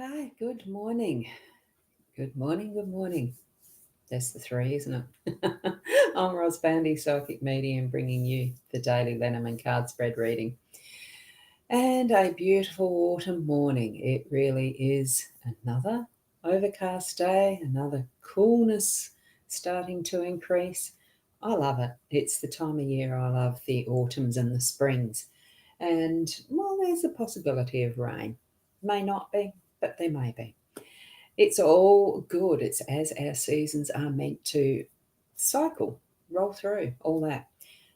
Hi, good morning. Good morning, good morning. That's the three, isn't it? I'm Boundy, psychic medium, bringing you the daily Lenormand card spread reading. And a beautiful autumn morning. It really is another overcast day, another coolness starting to increase. I love it. It's the time of year I love, the autumns and the springs. And, well, there's a possibility of rain. May not be, but there may be. It's all good. It's as our seasons are meant to cycle, roll through, all that.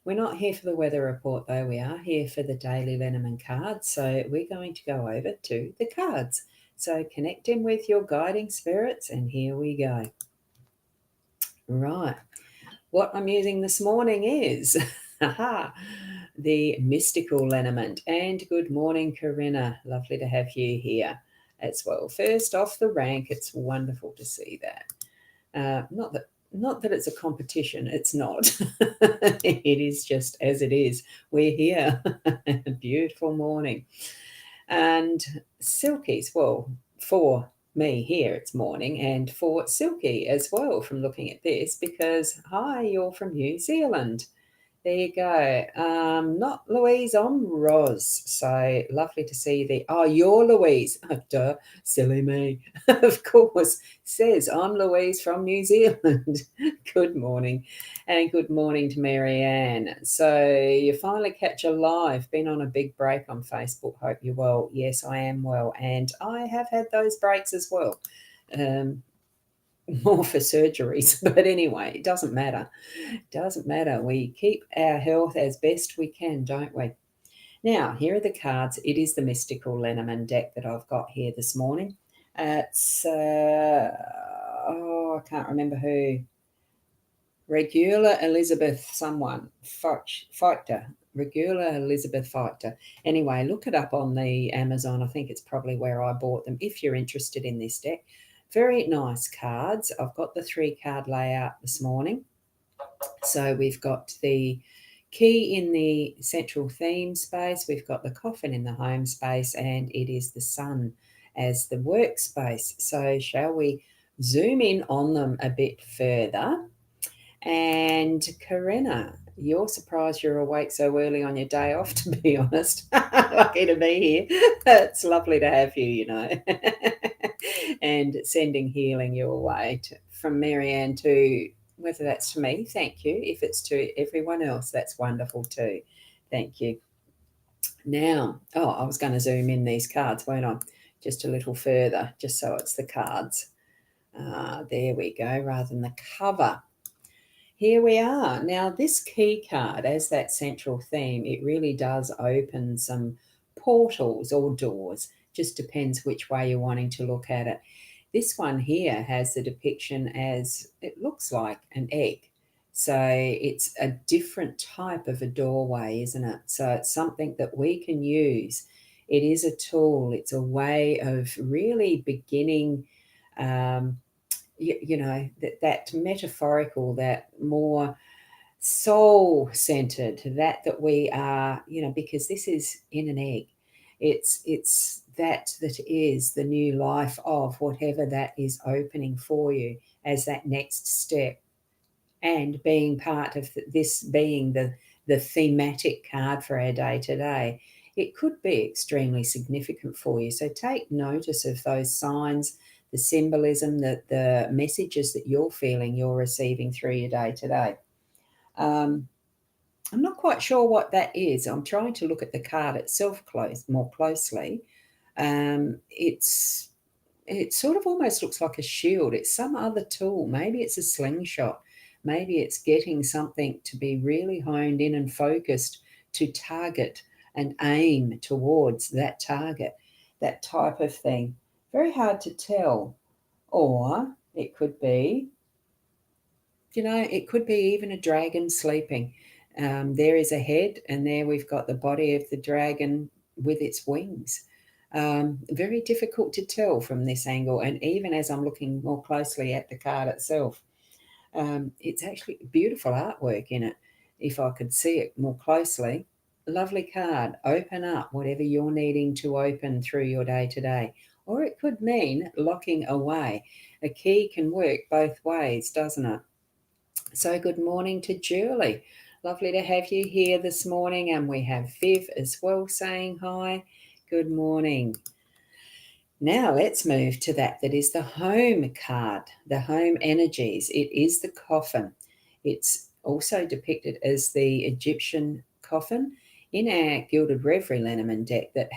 We're not here for the weather report, though. We are here for the daily Lenormand cards. So we're going to go over to the cards. So connect in with your guiding spirits, and here we go. Right. What I'm using this morning is the mystical Lenormand. And good morning, Corinna. Lovely to have you here as well. First off the rank, it's wonderful to see that. Not that it's a competition. It's not. It is just as it is. We're here. A beautiful morning. And Silky's, well, for me here it's morning, and for Silky as well from looking at this, because hi, you're from New Zealand. There you go. Not Louise, I'm Roz. So lovely to see the. Oh, you're Louise. Oh, duh, silly me. Of course, says I'm Louise from New Zealand. Good morning, and good morning to Marianne. So you finally catch a live. Been on a big break on Facebook. Hope you're well. Yes, I am well, and I have had those breaks as well. Um, more for surgeries, but anyway, it doesn't matter. Doesn't matter. We keep our health as best we can, don't we? Now, here are the cards. It is the Mystical Lenormand deck that I've got here this morning. It's, I can't remember who. Regular Elizabeth someone. Fichter. Regular Elizabeth Fichter. Anyway, look it up on the Amazon. I think it's probably where I bought them if you're interested in this deck. Very nice cards. I've got the 3-card layout this morning. So we've got the key in the central theme space, we've got the coffin in the home space, and it is the sun as the workspace. So shall we zoom in on them a bit further? And Corinna, you're surprised you're awake so early on your day off, to be honest. Lucky to be here. It's lovely to have you, you know. And sending healing your way from Marianne to, whether that's to me, thank you. If it's to everyone else, that's wonderful too. Thank you. Now, I was going to zoom in these cards, won't I? Just a little further, just so it's the cards. There we go, rather than the cover. Here we are. Now, this key card, as that central theme, it really does open some portals or doors. Just depends which way you're wanting to look at it. This one here has the depiction as it looks like an egg. So it's a different type of a doorway, isn't it? So it's something that we can use. It is a tool, it's a way of really beginning. That metaphorical, that more soul centered, that we are, because this is in an egg. It's that is the new life of whatever that is opening for you as that next step, and being part of this being the thematic card for our day today. It could be extremely significant for you. So take notice of those signs, the symbolism, the messages that you're feeling you're receiving through your day today. I'm not quite sure what that is. I'm trying to look at the card itself more closely. It sort of almost looks like a shield. It's some other tool. Maybe it's a slingshot. Maybe it's getting something to be really honed in and focused to target and aim towards that target, that type of thing. Very hard to tell. Or it could be, it could be even a dragon sleeping. There is a head, and there we've got the body of the dragon with its wings. Very difficult to tell from this angle, and even as I'm looking more closely at the card itself, it's actually beautiful artwork in it. If I could see it more closely, lovely card. Open up whatever you're needing to open through your day today. or it could mean locking away. A key can work both ways, doesn't it? So, good morning to Julie. Lovely to have you here this morning. And we have Viv as well saying hi. Good morning. Now let's move to that is the home card, the home energies. It is the coffin. It's also depicted as the Egyptian coffin. In our Gilded Reverie Lenormand deck that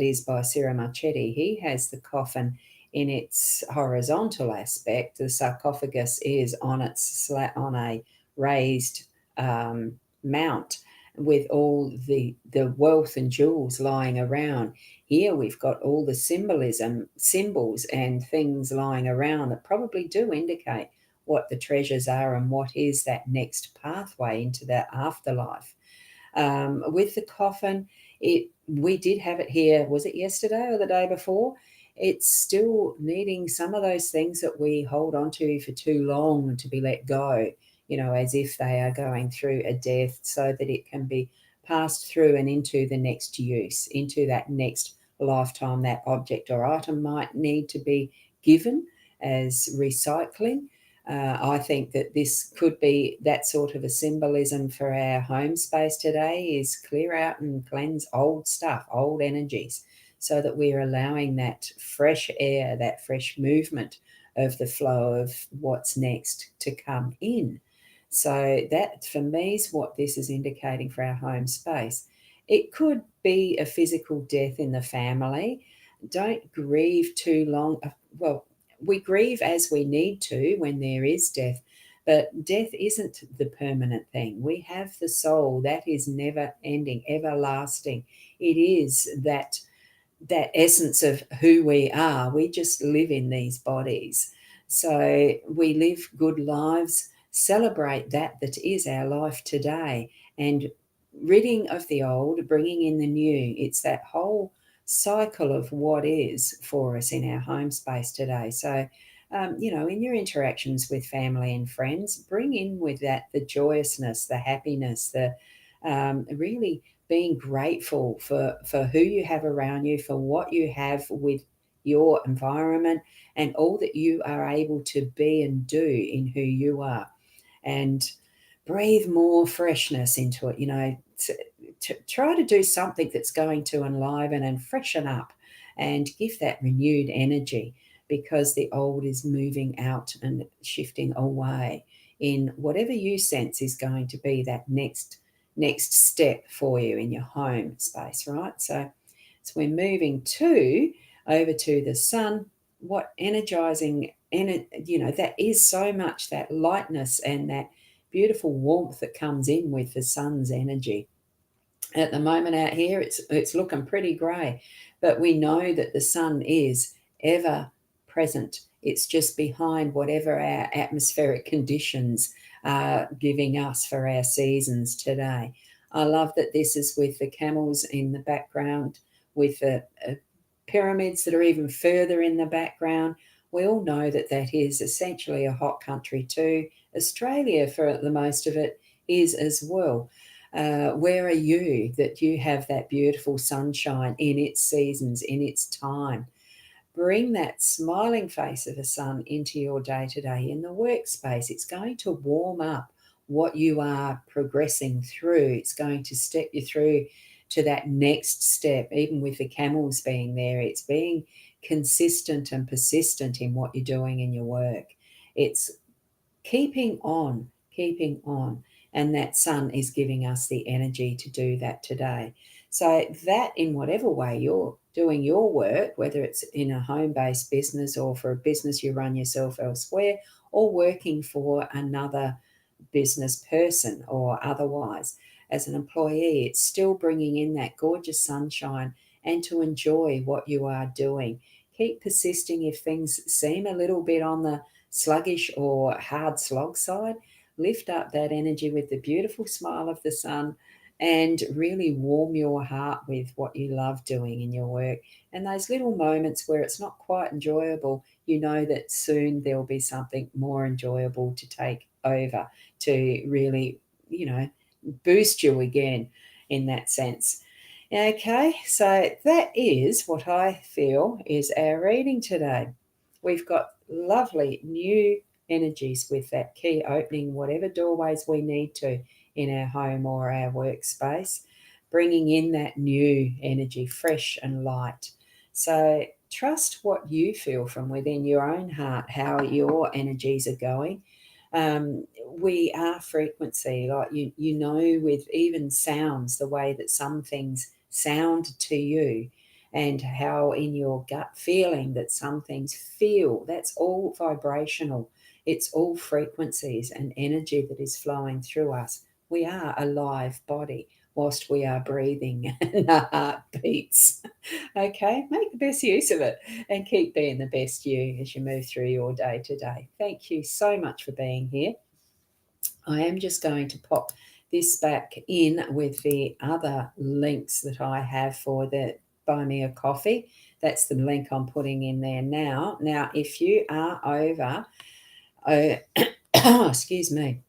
is by Ciro Marchetti, he has the coffin in its horizontal aspect. The sarcophagus is on on a raised um, mount with all the wealth and jewels lying around. Here we've got all the symbols and things lying around that probably do indicate what the treasures are and what is that next pathway into that afterlife. With the coffin, we did have it here, was it yesterday or the day before? It's still needing some of those things that we hold on to for too long to be let go, as if they are going through a death, so that it can be passed through and into the next use, into that next lifetime. That object or item might need to be given as recycling. I think that this could be that sort of a symbolism for our home space today, is clear out and cleanse old stuff, old energies, so that we're allowing that fresh air, that fresh movement of the flow of what's next to come in. So that for me is what this is indicating for our home space. It could be a physical death in the family. Don't grieve too long. Well, we grieve as we need to when there is death, but death isn't the permanent thing. We have the soul that is never ending, everlasting. It is that essence of who we are. We just live in these bodies. So we live good lives, celebrate that is our life today, and ridding of the old, bringing in the new. It's that whole cycle of what is for us in our home space today. So, in your interactions with family and friends, bring in with that the joyousness, the happiness, the really being grateful for who you have around you, for what you have with your environment, and all that you are able to be and do in who you are. And breathe more freshness into it, to try to do something that's going to enliven and freshen up and give that renewed energy, because the old is moving out and shifting away in whatever you sense is going to be that next step for you in your home space, right? So we're moving over to the sun. What energizing, that is so much that lightness and that beautiful warmth that comes in with the sun's energy. At the moment out here, it's looking pretty grey, but we know that the sun is ever present. It's just behind whatever our atmospheric conditions are giving us for our seasons today. I love that this is with the camels in the background, with the pyramids that are even further in the background. We all know that is essentially a hot country too. Australia, for the most of it, is as well. Where are you that you have that beautiful sunshine in its seasons, in its time? Bring that smiling face of the sun into your day to day in the workspace. It's going to warm up what you are progressing through. It's going to step you through to that next step, even with the camels being there. It's being consistent and persistent in what you're doing in your work. It's keeping on, keeping on. And that sun is giving us the energy to do that today. So, that in whatever way you're doing your work, whether it's in a home based business or for a business you run yourself elsewhere, or working for another business person or otherwise as an employee, it's still bringing in that gorgeous sunshine and to enjoy what you are doing. Keep persisting if things seem a little bit on the sluggish or hard slog side. Lift up that energy with the beautiful smile of the sun and really warm your heart with what you love doing in your work. And those little moments where it's not quite enjoyable, you know that soon there'll be something more enjoyable to take over to really, boost you again in that sense. Okay, so that is what I feel is our reading today. We've got lovely new energies with that key opening whatever doorways we need to in our home or our workspace, bringing in that new energy, fresh and light. So trust what you feel from within your own heart, how your energies are going. um, we are frequency, like you know, with even sounds, the way that some things sound to you, and how in your gut feeling that some things feel, that's all vibrational. It's all frequencies and energy that is flowing through us. We are a live body whilst we are breathing and our heart beats. Okay, make the best use of it and keep being the best you as you move through your day today. Thank you so much for being here. I am just going to pop this back in with the other links that I have for the Buy Me a Coffee. That's the link I'm putting in there now. Now, if you are over, excuse me,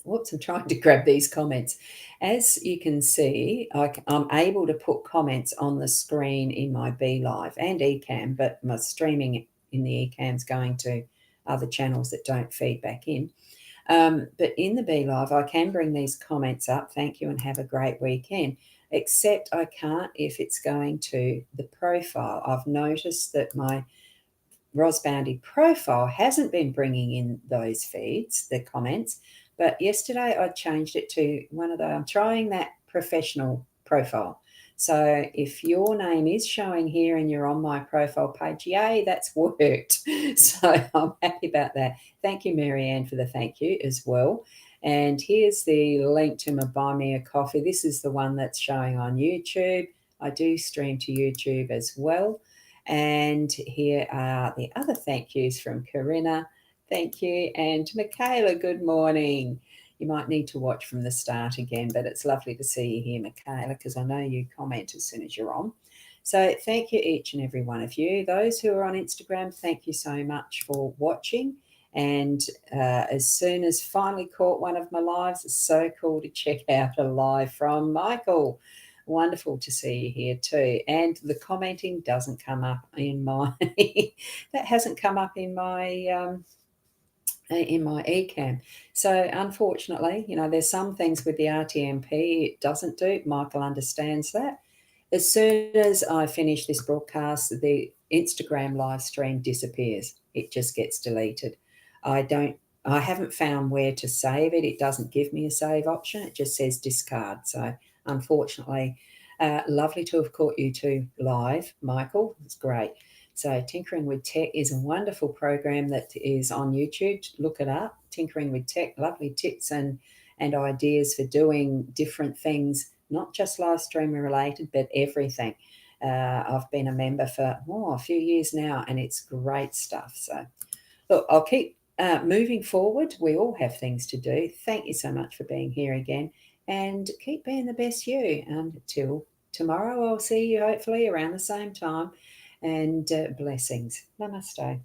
whoops, I'm trying to grab these comments. As you can see, I'm able to put comments on the screen in my B Live and Ecamm, but my streaming in the Ecamm's going to other channels that don't feed back in. But in the B Live, I can bring these comments up. Thank you and have a great weekend. Except I can't if it's going to the profile. I've noticed that my Boundy profile hasn't been bringing in those feeds, the comments. But yesterday I changed it to one of the, I'm trying that professional profile. So if your name is showing here and you're on my profile page, yay, that's worked. So I'm happy about that. Thank you, Marianne, for the thank you as well. And here's the link to my Buy Me a Coffee. This is the one that's showing on YouTube. I do stream to YouTube as well. And here are the other thank yous from Corinna. Thank you. And Michaela, good morning. You might need to watch from the start again, but it's lovely to see you here, Michaela, because I know you comment as soon as you're on. So thank you, each and every one of you. Those who are on Instagram, thank you so much for watching. And as soon as finally caught one of my lives, it's so cool to check out a live from Michael. Wonderful to see you here too. And the commenting doesn't come up in my that hasn't come up in my Ecamm. So unfortunately, there's some things with the RTMP it doesn't do. Michael understands that. As soon as I finish this broadcast, the Instagram live stream disappears. It just gets deleted. I don't I haven't found where to save it. It doesn't give me a save option. It just says discard. So unfortunately, lovely to have caught you two live, Michael. It's great. So Tinkering with Tech is a wonderful program that is on YouTube. Look it up. Tinkering with Tech, lovely tips and ideas for doing different things, not just live streaming related, but everything. I've been a member for a few years now, and it's great stuff. So, look, I'll keep moving forward. We all have things to do. Thank you so much for being here again, and keep being the best you. Until tomorrow, I'll see you hopefully around the same time. And blessings. Namaste.